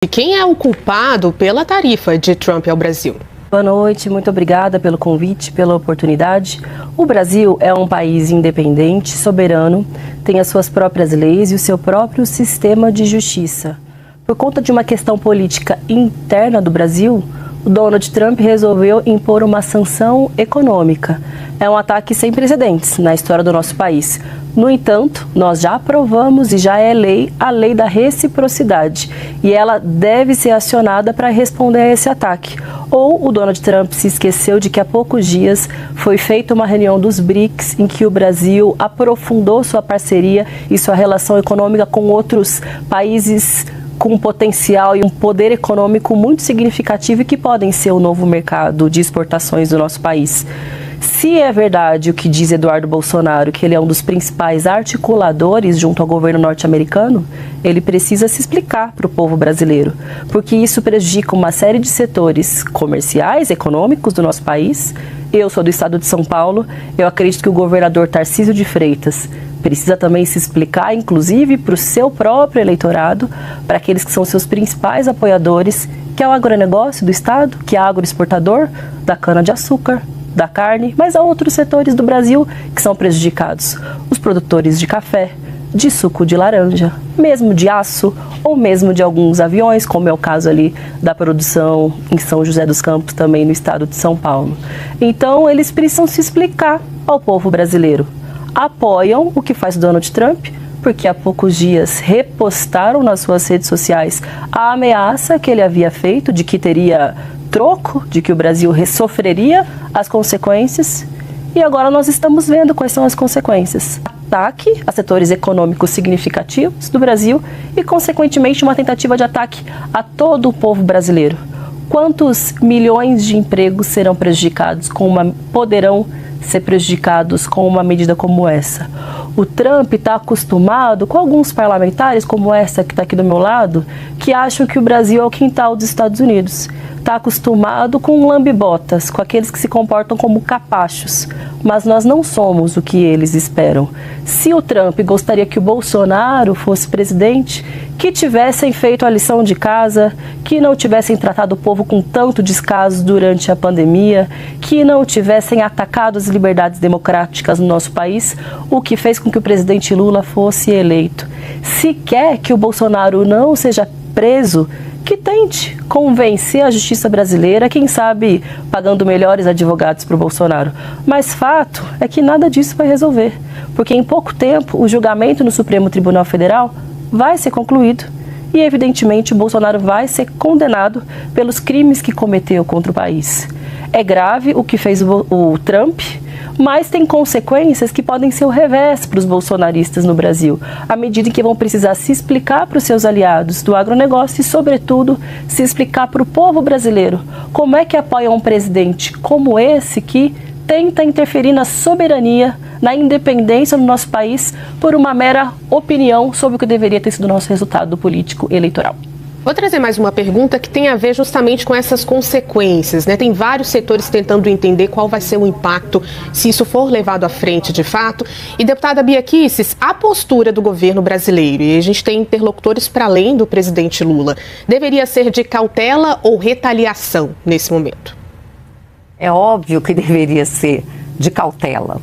E quem é o culpado pela tarifa de Trump ao Brasil? Boa noite, muito obrigada pelo convite, pela oportunidade. O Brasil é um país independente, soberano, tem as suas próprias leis e o seu próprio sistema de justiça. Por conta de uma questão política interna do Brasil, o Donald Trump resolveu impor uma sanção econômica. É um ataque sem precedentes na história do nosso país. No entanto, nós já aprovamos e já é lei a lei da reciprocidade e ela deve ser acionada para responder a esse ataque. Ou o Donald Trump se esqueceu de que há poucos dias foi feita uma reunião dos BRICS em que o Brasil aprofundou sua parceria e sua relação econômica com outros países com um potencial e um poder econômico muito significativo e que podem ser o novo mercado de exportações do nosso país. Se é verdade o que diz Eduardo Bolsonaro, que ele é um dos principais articuladores junto ao governo norte-americano, ele precisa se explicar para o povo brasileiro, porque isso prejudica uma série de setores comerciais, econômicos do nosso país. Eu sou do estado de São Paulo, eu acredito que o governador Tarcísio de Freitas precisa também se explicar, inclusive para o seu próprio eleitorado, para aqueles que são seus principais apoiadores, que é o agronegócio do estado, que é agroexportador da cana-de-açúcar, da carne, mas há outros setores do Brasil que são prejudicados. Os produtores de café, de suco de laranja, mesmo de aço ou mesmo de alguns aviões, como é o caso ali da produção em São José dos Campos, também no estado de São Paulo. Então, eles precisam se explicar ao povo brasileiro. Apoiam o que faz Donald Trump, porque há poucos dias repostaram nas suas redes sociais a ameaça que ele havia feito de que teria troco, de que o Brasil sofreria as consequências, e agora nós estamos vendo quais são as consequências. Ataque a setores econômicos significativos do Brasil e, consequentemente, uma tentativa de ataque a todo o povo brasileiro. Quantos milhões de empregos serão prejudicados poderão ser prejudicados com uma medida como essa? O Trump está acostumado com alguns parlamentares, como essa que está aqui do meu lado, que acham que o Brasil é o quintal dos Estados Unidos. Está acostumado com lambe-botas, com aqueles que se comportam como capachos. Mas nós não somos o que eles esperam. Se o Trump gostaria que o Bolsonaro fosse presidente, que tivessem feito a lição de casa, que não tivessem tratado o povo com tanto descaso durante a pandemia, que não tivessem atacado as liberdades democráticas no nosso país, o que fez com que o presidente Lula fosse eleito. Se quer que o Bolsonaro não seja preso, que tente convencer a justiça brasileira, quem sabe pagando melhores advogados para o Bolsonaro. Mas fato é que nada disso vai resolver, porque em pouco tempo o julgamento no Supremo Tribunal Federal vai ser concluído e, evidentemente, o Bolsonaro vai ser condenado pelos crimes que cometeu contra o país. É grave o que fez o Trump, mas tem consequências que podem ser o revés para os bolsonaristas no Brasil, à medida em que vão precisar se explicar para os seus aliados do agronegócio e, sobretudo, se explicar para o povo brasileiro como é que apoia um presidente como esse que tenta interferir na soberania, na independência do nosso país por uma mera opinião sobre o que deveria ter sido o nosso resultado político eleitoral. Vou trazer mais uma pergunta que tem a ver justamente com essas consequências, né? Tem vários setores tentando entender qual vai ser o impacto se isso for levado à frente de fato. E, deputada Bia Kicis, a postura do governo brasileiro, e a gente tem interlocutores para além do presidente Lula, deveria ser de cautela ou retaliação nesse momento? É óbvio que deveria ser de cautela.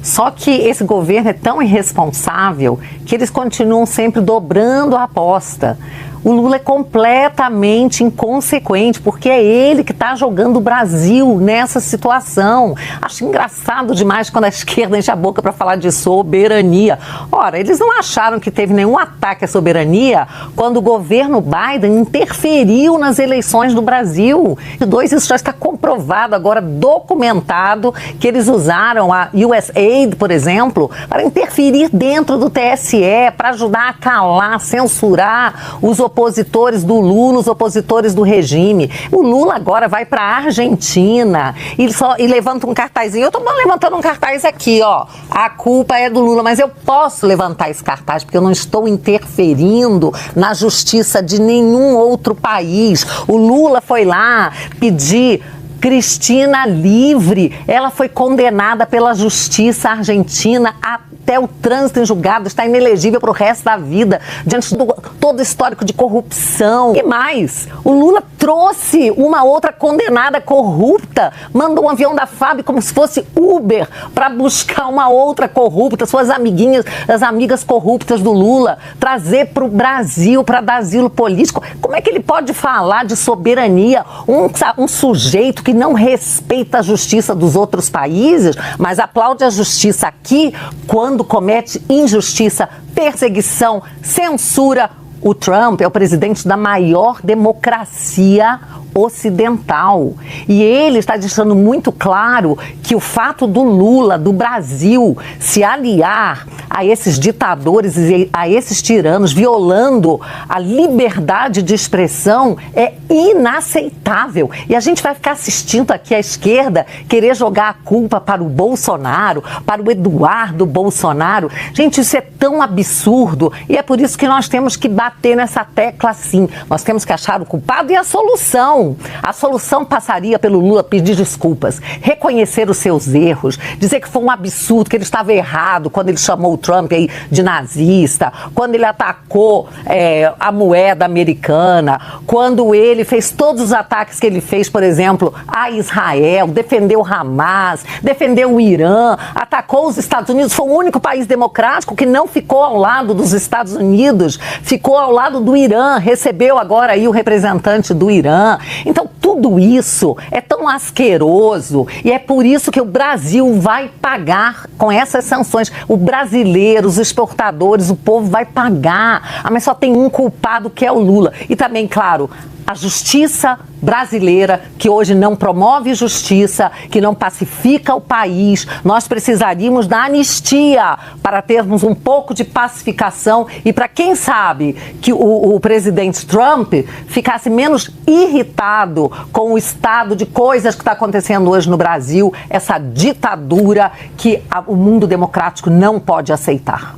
Só que esse governo é tão irresponsável que eles continuam sempre dobrando a aposta. O Lula é completamente inconsequente, porque é ele que está jogando o Brasil nessa situação. Acho engraçado demais quando a esquerda enche a boca para falar de soberania. Ora, eles não acharam que teve nenhum ataque à soberania quando o governo Biden interferiu nas eleições do Brasil. Isso já está comprovado agora, documentado, que eles usaram a USAID, por exemplo, para interferir dentro do TSE, para ajudar a calar, censurar os opositores do Lula, os opositores do regime. O Lula agora vai para a Argentina e levanta um cartazinho. Eu estou levantando um cartaz aqui, ó. A culpa é do Lula, mas eu posso levantar esse cartaz porque eu não estou interferindo na justiça de nenhum outro país. O Lula foi lá pedir Cristina livre. Ela foi condenada pela justiça argentina até o trânsito em julgado, está inelegível para o resto da vida, diante de todo o histórico de corrupção. E mais, o Lula trouxe uma outra condenada corrupta, mandou um avião da FAB como se fosse Uber para buscar uma outra corrupta, suas amiguinhas, as amigas corruptas do Lula, trazer para o Brasil para dar asilo político. Como é que ele pode falar de soberania, um sujeito que não respeita a justiça dos outros países, mas aplaude a justiça aqui quando comete injustiça, perseguição, censura? O Trump é o presidente da maior democracia ocidental. E ele está deixando muito claro que o fato do Lula, do Brasil, se aliar a esses ditadores e a esses tiranos, violando a liberdade de expressão, é inaceitável. E a gente vai ficar assistindo aqui a esquerda querer jogar a culpa para o Bolsonaro, para o Eduardo Bolsonaro. Gente, isso é tão absurdo e é por isso que nós temos que bater nessa tecla sim. Nós temos que achar o culpado e a solução. A solução passaria pelo Lula pedir desculpas, reconhecer os seus erros, dizer que foi um absurdo, que ele estava errado quando ele chamou o Trump aí de nazista, quando ele atacou a moeda americana, quando ele fez todos os ataques que ele fez, por exemplo, a Israel, defendeu Hamas, defendeu o Irã, atacou os Estados Unidos, foi o único país democrático que não ficou ao lado dos Estados Unidos, ficou ao lado do Irã, recebeu agora aí o representante do Irã. Então, tudo isso é tão asqueroso e é por isso que o Brasil vai pagar com essas sanções. O brasileiro, os exportadores, o povo vai pagar. Mas só tem um culpado, que é o Lula. E também, claro, a justiça brasileira, que hoje não promove justiça, que não pacifica o país. Nós precisaríamos da anistia para termos um pouco de pacificação e para, quem sabe, que o presidente Trump ficasse menos irritado com o estado de coisas que está acontecendo hoje no Brasil, essa ditadura que o mundo democrático não pode aceitar.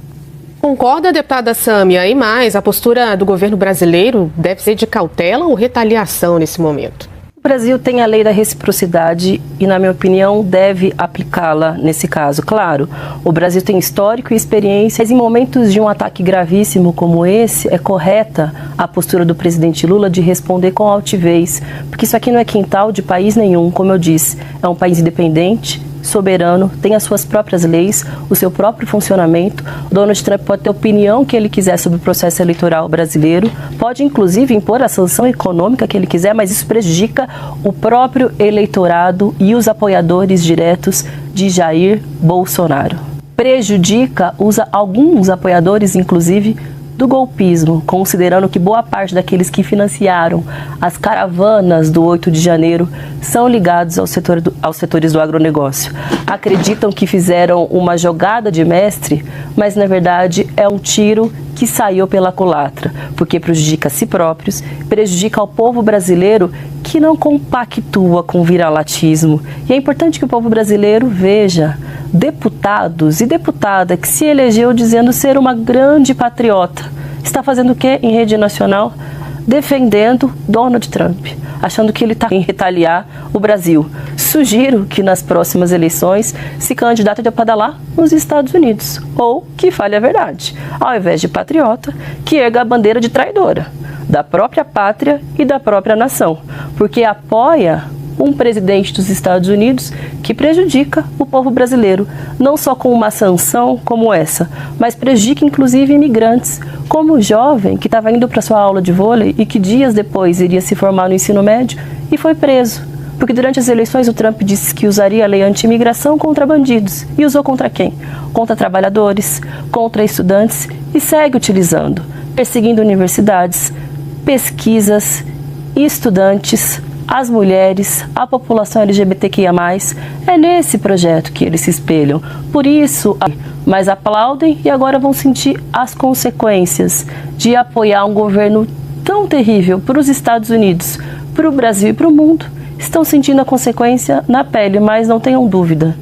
Concorda, deputada Sâmia? E mais, a postura do governo brasileiro deve ser de cautela ou retaliação nesse momento? O Brasil tem a lei da reciprocidade e, na minha opinião, deve aplicá-la nesse caso. Claro, o Brasil tem histórico e experiência, mas em momentos de um ataque gravíssimo como esse, é correta a postura do presidente Lula de responder com altivez, porque isso aqui não é quintal de país nenhum, como eu disse, é um país independente, soberano, tem as suas próprias leis, o seu próprio funcionamento. O Donald Trump pode ter a opinião que ele quiser sobre o processo eleitoral brasileiro, pode inclusive impor a sanção econômica que ele quiser, mas isso prejudica o próprio eleitorado e os apoiadores diretos de Jair Bolsonaro. Prejudica alguns apoiadores, inclusive, do golpismo, considerando que boa parte daqueles que financiaram as caravanas do 8 de janeiro são ligados aos setores do agronegócio. Acreditam que fizeram uma jogada de mestre, mas na verdade é um tiro que saiu pela culatra, porque prejudica a si próprios, prejudica o povo brasileiro que não compactua com o viralatismo. E é importante que o povo brasileiro veja deputados e deputada que se elegeu dizendo ser uma grande patriota. Está fazendo o quê em rede nacional? Defendendo Donald Trump, achando que ele está em retaliar o Brasil. Sugiro que nas próximas eleições se candidate a deputada lá nos Estados Unidos, ou que fale a verdade, ao invés de patriota, que erga a bandeira de traidora da própria pátria e da própria nação, porque apoia um presidente dos Estados Unidos que prejudica o povo brasileiro, não só com uma sanção como essa, mas prejudica inclusive imigrantes, como o jovem que estava indo para sua aula de vôlei e que dias depois iria se formar no ensino médio e foi preso. Porque durante as eleições o Trump disse que usaria a lei anti-imigração contra bandidos. E usou contra quem? Contra trabalhadores, contra estudantes e segue utilizando, perseguindo universidades, pesquisas, estudantes, as mulheres, a população LGBTQIA+, é nesse projeto que eles se espelham. Por isso, mas aplaudem e agora vão sentir as consequências de apoiar um governo tão terrível para os Estados Unidos, para o Brasil e para o mundo. Estão sentindo a consequência na pele, mas não tenham dúvida.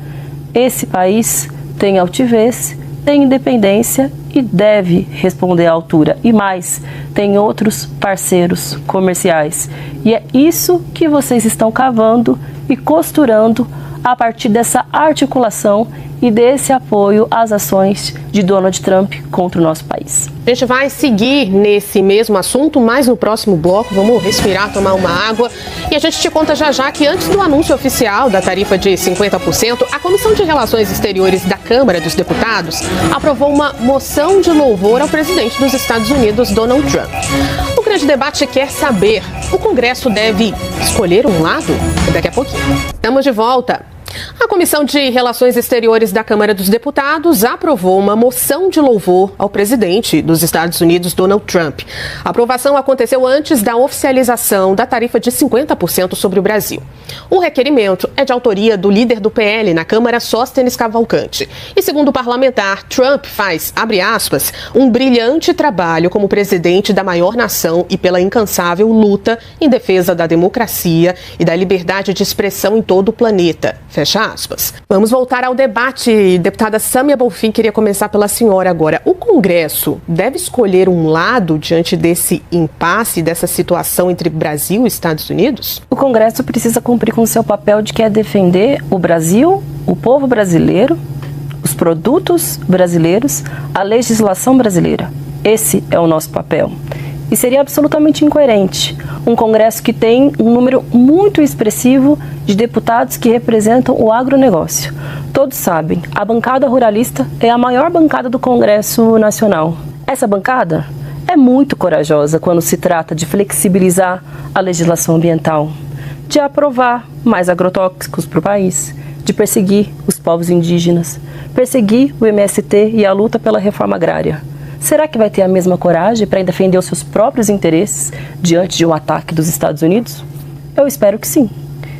Esse país tem altivez, tem independência e deve responder à altura. E mais, tem outros parceiros comerciais. E é isso que vocês estão cavando e costurando a partir dessa articulação e desse apoio às ações de Donald Trump contra o nosso país. A gente vai seguir nesse mesmo assunto, mas no próximo bloco. Vamos respirar, tomar uma água. E a gente te conta já já que antes do anúncio oficial da tarifa de 50%, a Comissão de Relações Exteriores da Câmara dos Deputados aprovou uma moção de louvor ao presidente dos Estados Unidos, Donald Trump. O grande debate quer saber: o Congresso deve escolher um lado? Daqui a pouquinho. Estamos de volta. A Comissão de Relações Exteriores da Câmara dos Deputados aprovou uma moção de louvor ao presidente dos Estados Unidos, Donald Trump. A aprovação aconteceu antes da oficialização da tarifa de 50% sobre o Brasil. O requerimento é de autoria do líder do PL na Câmara, Sóstenes Cavalcante. E segundo o parlamentar, Trump faz, abre aspas, um brilhante trabalho como presidente da maior nação e pela incansável luta em defesa da democracia e da liberdade de expressão em todo o planeta. Fecha aspas. Vamos voltar ao debate. Deputada Sâmia Bonfim, queria começar pela senhora agora. O Congresso deve escolher um lado diante desse impasse, dessa situação entre Brasil e Estados Unidos? O Congresso precisa cumprir com o seu papel de que é defender o Brasil, o povo brasileiro, os produtos brasileiros, a legislação brasileira. Esse é o nosso papel. E seria absolutamente incoerente um Congresso que tem um número muito expressivo de deputados que representam o agronegócio. Todos sabem, a bancada ruralista é a maior bancada do Congresso Nacional. Essa bancada é muito corajosa quando se trata de flexibilizar a legislação ambiental, de aprovar mais agrotóxicos para o país, de perseguir os povos indígenas, perseguir o MST e a luta pela reforma agrária. Será que vai ter a mesma coragem para defender os seus próprios interesses diante de um ataque dos Estados Unidos? Eu espero que sim.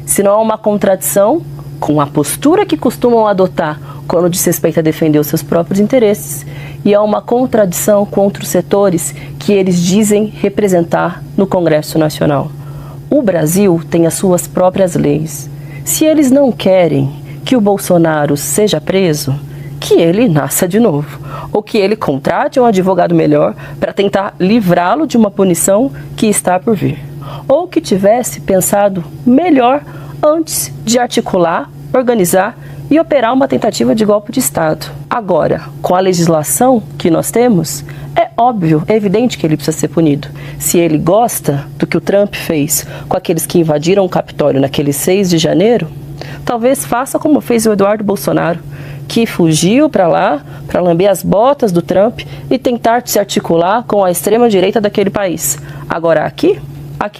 Se não há uma contradição com a postura que costumam adotar quando diz respeito a defender os seus próprios interesses, e há uma contradição contra os setores que eles dizem representar no Congresso Nacional. O Brasil tem as suas próprias leis. Se eles não querem que o Bolsonaro seja preso, que ele nasça de novo, ou que ele contrate um advogado melhor para tentar livrá-lo de uma punição que está por vir, ou que tivesse pensado melhor antes de articular, organizar e operar uma tentativa de golpe de Estado. Agora, com a legislação que nós temos, é óbvio, é evidente que ele precisa ser punido. Se ele gosta do que o Trump fez com aqueles que invadiram o Capitólio naquele 6 de janeiro, talvez faça como fez o Eduardo Bolsonaro, que fugiu para lá, para lamber as botas do Trump e tentar se articular com a extrema-direita daquele país. Agora aqui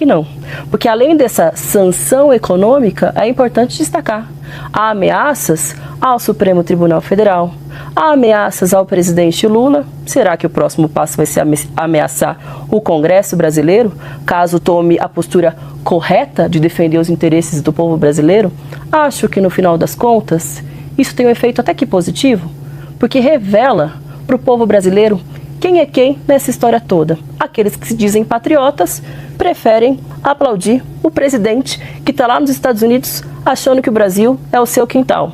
não. Porque além dessa sanção econômica, é importante destacar: há ameaças ao Supremo Tribunal Federal, há ameaças ao presidente Lula. Será que o próximo passo vai ser ameaçar o Congresso brasileiro, caso tome a postura correta de defender os interesses do povo brasileiro? Acho que no final das contas isso tem um efeito até que positivo, porque revela para o povo brasileiro quem é quem nessa história toda. Aqueles que se dizem patriotas preferem aplaudir o presidente que está lá nos Estados Unidos achando que o Brasil é o seu quintal.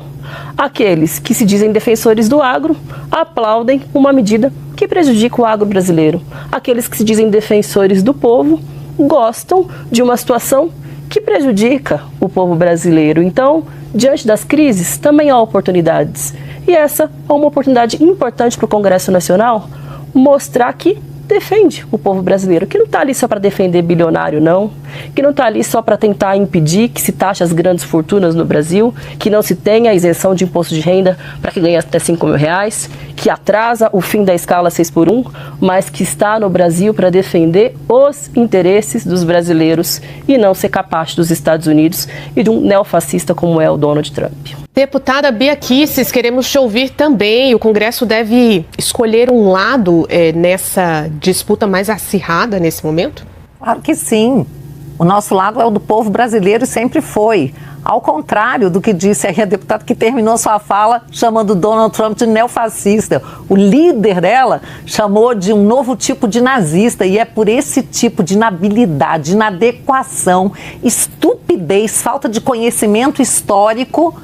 Aqueles que se dizem defensores do agro aplaudem uma medida que prejudica o agro brasileiro. Aqueles que se dizem defensores do povo gostam de uma situação que prejudica o povo brasileiro. Então, diante das crises, também há oportunidades. E essa é uma oportunidade importante para o Congresso Nacional mostrar que defende o povo brasileiro, que não está ali só para defender bilionário, não, que não está ali só para tentar impedir que se taxe as grandes fortunas no Brasil, que não se tenha isenção de imposto de renda para quem ganha até R$5.000, que atrasa o fim da escala 6x1, mas que está no Brasil para defender os interesses dos brasileiros e não ser capaz dos Estados Unidos e de um neofascista como é o Donald Trump. Deputada Bia Kicis, queremos te ouvir também. O Congresso deve escolher um lado nessa disputa mais acirrada nesse momento? Claro que sim. O nosso lado é o do povo brasileiro e sempre foi. Ao contrário do que disse aí a deputada que terminou sua fala chamando Donald Trump de neofascista. O líder dela chamou de um novo tipo de nazista, e é por esse tipo de inabilidade, inadequação, estupidez, falta de conhecimento histórico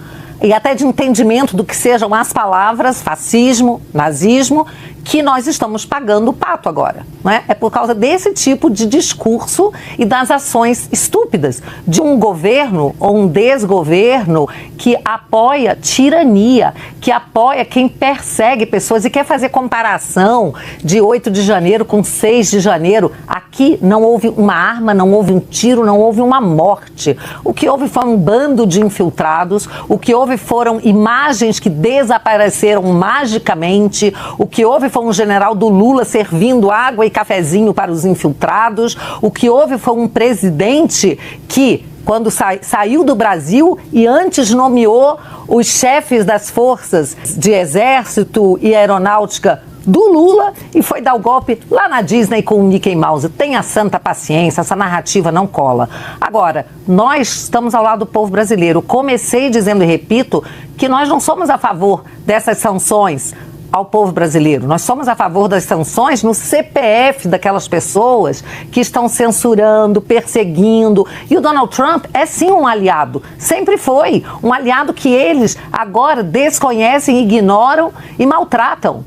e até de entendimento do que sejam as palavras fascismo, nazismo, que nós estamos pagando o pato agora, né? É por causa desse tipo de discurso e das ações estúpidas de um governo ou um desgoverno que apoia tirania, que apoia quem persegue pessoas e quer fazer comparação de 8 de janeiro com 6 de janeiro. Aqui não houve uma arma, não houve um tiro, não houve uma morte. O que houve foi um bando de infiltrados, o que houve foram imagens que desapareceram magicamente, o que houve foi um general do Lula servindo água e cafezinho para os infiltrados, o que houve foi um presidente que, quando saiu do Brasil e antes nomeou os chefes das forças de exército e aeronáutica do Lula e foi dar o golpe lá na Disney com o Mickey Mouse. Tenha santa paciência, essa narrativa não cola. Agora, nós estamos ao lado do povo brasileiro. Comecei dizendo e repito que nós não somos a favor dessas sanções ao povo brasileiro. Nós somos a favor das sanções no CPF daquelas pessoas que estão censurando, perseguindo. E o Donald Trump é sim um aliado. Sempre foi. Um aliado que eles agora desconhecem, ignoram e maltratam.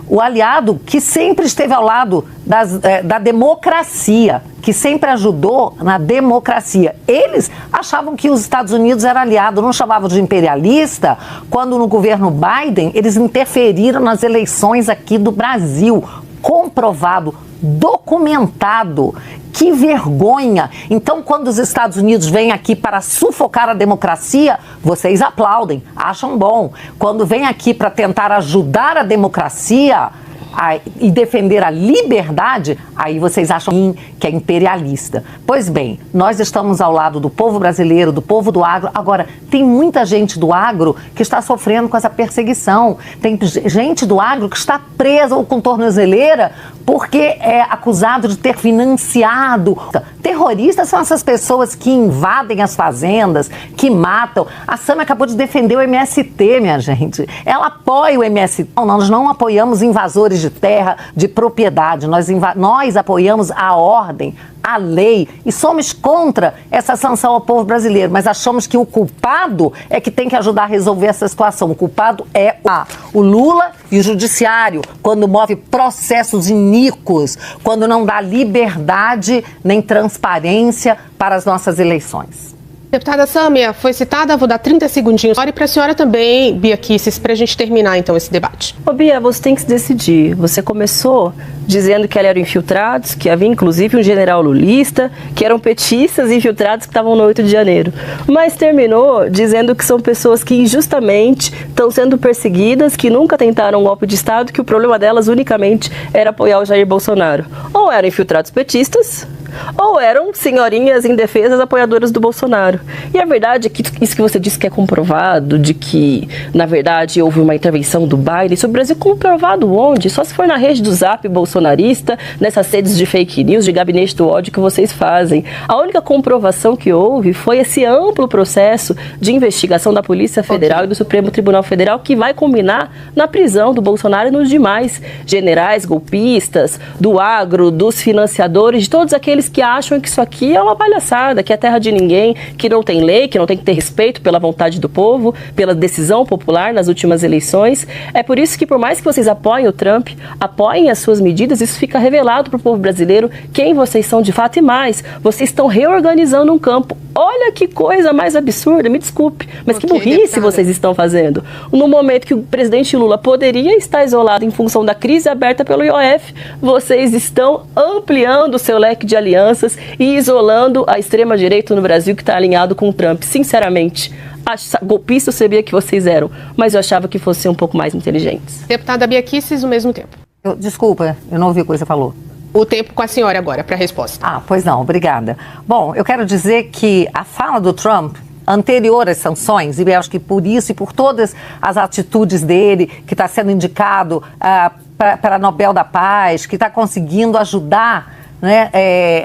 O aliado que sempre esteve ao lado da democracia, que sempre ajudou na democracia. Eles achavam que os Estados Unidos era aliado, não chamavam de imperialista, quando no governo Biden eles interferiram nas eleições aqui do Brasil. Comprovado, documentado. Que vergonha! Então, quando os Estados Unidos vêm aqui para sufocar a democracia, vocês aplaudem, acham bom. Quando vêm aqui para tentar ajudar a democracia e defender a liberdade, aí vocês acham que é imperialista. Pois bem, nós estamos ao lado do povo brasileiro, do povo do agro. Agora, tem muita gente do agro que está sofrendo com essa perseguição. Tem gente do agro que está presa ou com tornozeleira porque é acusado de ter financiado. Terroristas são essas pessoas que invadem as fazendas, que matam. A Sam acabou de defender o MST, minha gente. Ela apoia o MST. Não, nós não apoiamos invasores de terra, de propriedade. Nós apoiamos a ordem, a lei e somos contra essa sanção ao povo brasileiro, mas achamos que o culpado é que tem que ajudar a resolver essa situação. O culpado é o Lula e o judiciário, quando move processos iníquos, quando não dá liberdade nem transparência para as nossas eleições. Deputada Sâmia, foi citada, vou dar 30 segundinhos. E para a senhora também, Bia Kicis, para a gente terminar então esse debate. Ô Bia, você tem que se decidir. Você começou dizendo que ela eram infiltrados, que havia inclusive um general lulista, que eram petistas infiltrados que estavam no 8 de janeiro. Mas terminou dizendo que são pessoas que injustamente estão sendo perseguidas, que nunca tentaram um golpe de Estado, que o problema delas unicamente era apoiar o Jair Bolsonaro. Ou eram infiltrados petistas, ou eram senhorinhas indefesas apoiadoras do Bolsonaro. E a verdade é que isso que você disse que é comprovado, de que, na verdade, houve uma intervenção do Biden sobre o Brasil, comprovado onde? Só se for na rede do Zap bolsonarista, nessas redes de fake news, de gabinete do ódio que vocês fazem. A única comprovação que houve foi esse amplo processo de investigação da Polícia Federal e do Supremo Tribunal Federal, que vai culminar na prisão do Bolsonaro e nos demais generais golpistas, do agro, dos financiadores, de todos aqueles que acham que isso aqui é uma palhaçada, que é terra de ninguém, que não tem lei, que não tem que ter respeito pela vontade do povo, pela decisão popular nas últimas eleições. É por isso que, por mais que vocês apoiem o Trump, apoiem as suas medidas, isso fica revelado para o povo brasileiro quem vocês são de fato. E mais, vocês estão reorganizando um campo. Olha que coisa mais absurda, me desculpe, mas que burrice deputada vocês estão fazendo. No momento que o presidente Lula poderia estar isolado em função da crise aberta pelo IOF, vocês estão ampliando o seu leque de alianças e isolando a extrema-direita no Brasil, que está alinhado com o Trump. Sinceramente, golpista eu sabia que vocês eram, mas eu achava que fossem um pouco mais inteligentes. Deputada Bia Kicis, o mesmo tempo. Desculpa, eu não ouvi o que você falou. O tempo com a senhora agora, para a resposta. Pois não, obrigada. Bom, eu quero dizer que a fala do Trump, anterior às sanções, e eu acho que por isso e por todas as atitudes dele, que está sendo indicado para a Nobel da Paz, que está conseguindo ajudar, né,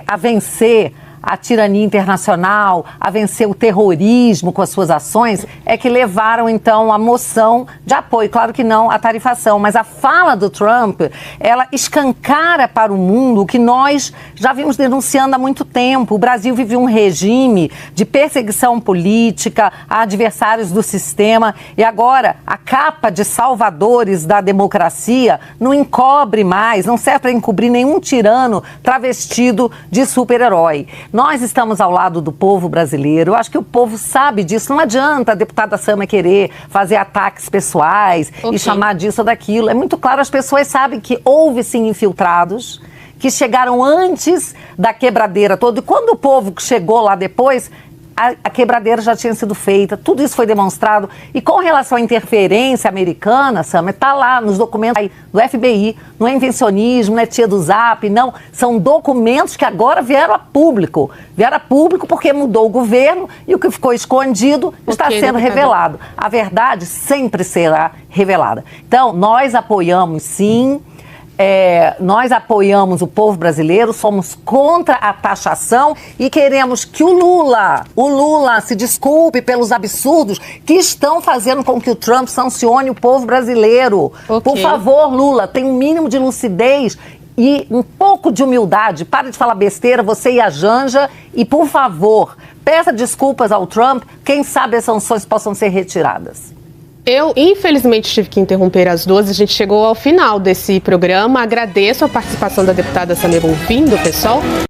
a vencer a tirania internacional, a vencer o terrorismo com as suas ações, é que levaram, então, a moção de apoio. Claro que não a tarifação, mas a fala do Trump, ela escancara para o mundo o que nós já vimos denunciando há muito tempo. O Brasil vive um regime de perseguição política a adversários do sistema e agora a capa de salvadores da democracia não encobre mais, não serve para encobrir nenhum tirano travestido de super-herói. Nós estamos ao lado do povo brasileiro, eu acho que o povo sabe disso, não adianta a deputada Sama querer fazer ataques pessoais e chamar disso ou daquilo. É muito claro, as pessoas sabem que houve sim infiltrados, que chegaram antes da quebradeira toda, e quando o povo chegou lá depois, a quebradeira já tinha sido feita, tudo isso foi demonstrado. E com relação à interferência americana, Sam, está lá nos documentos do FBI, não é invencionismo, não é tia do Zap, não. São documentos que agora vieram a público. Vieram a público porque mudou o governo e o que ficou escondido está sendo revelado. A verdade sempre será revelada. Então, nós apoiamos sim. Nós apoiamos o povo brasileiro, somos contra a taxação e queremos que o Lula se desculpe pelos absurdos que estão fazendo com que o Trump sancione o povo brasileiro. Por favor, Lula, tenha um mínimo de lucidez e um pouco de humildade. Para de falar besteira, você e a Janja, e por favor, peça desculpas ao Trump, quem sabe as sanções possam ser retiradas. Eu, infelizmente, tive que interromper às 12. A gente chegou ao final desse programa. Agradeço a participação da deputada Samia Bonfim, do PSOL.